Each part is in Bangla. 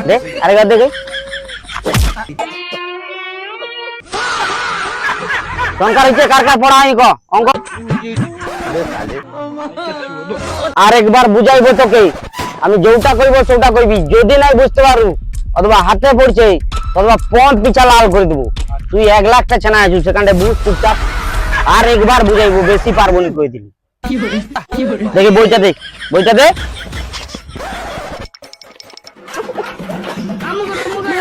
দে আরেকবার দেখে সংখ্যা হচ্ছে কার কার পড়া আমি ক অঙ্ক আরেকবার বুঝাইবো তোকে আমি যেটা কইব সেটা কইবি যদি নাই বুঝতে পারু অথবা হাতে পড়ছে অথবা পয়েন্ট পিছা লাল করে দেবো তুই 1 লাখটা ছানা আছিস সেখানে বুঝ চুপচাপ আর একবার বুঝাইবো বেশি পারবো না কই দিলি দেখি বইটা দে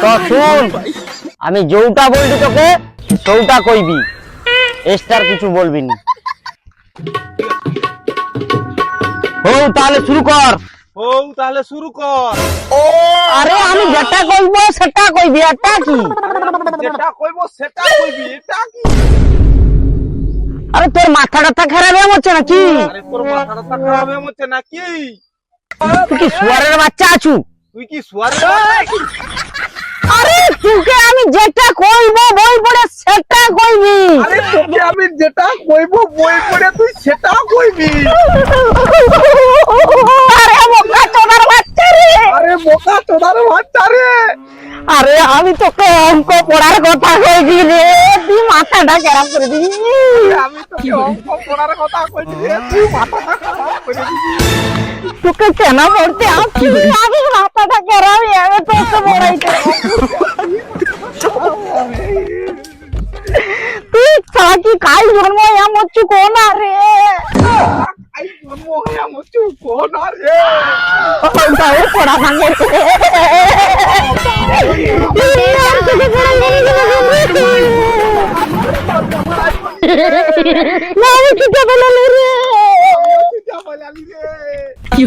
তো শুন আমি যেটা বলছি তোকে সেটা কইবি এক্সট্রা কিছু বলবি না তাহলে শুরু কর আরে আমি যেটা কইবো সেটা কইবি এটা কি আরে তোর মাথাটা খারাপ হচ্ছে নাকি তুই কি শুয়ারের বাচ্চা আছু আরে তোকে আমি যেটা কইবো বই পড়ে সেটা কইবি আরে বোকা চোদার বাচ্চা রে আরে আমি তোকে অঙ্ক পড়ার কথা কইছি রে তুই মাথাটা খারাপ করে দিবি তোকে কেন পড়তে আসছি আমি মাথাটা খারাপ আমি তোকে পড়াইতে তুই সাকি কাই জন্ম এমন চু কোন রে পড়া ভাঙে কি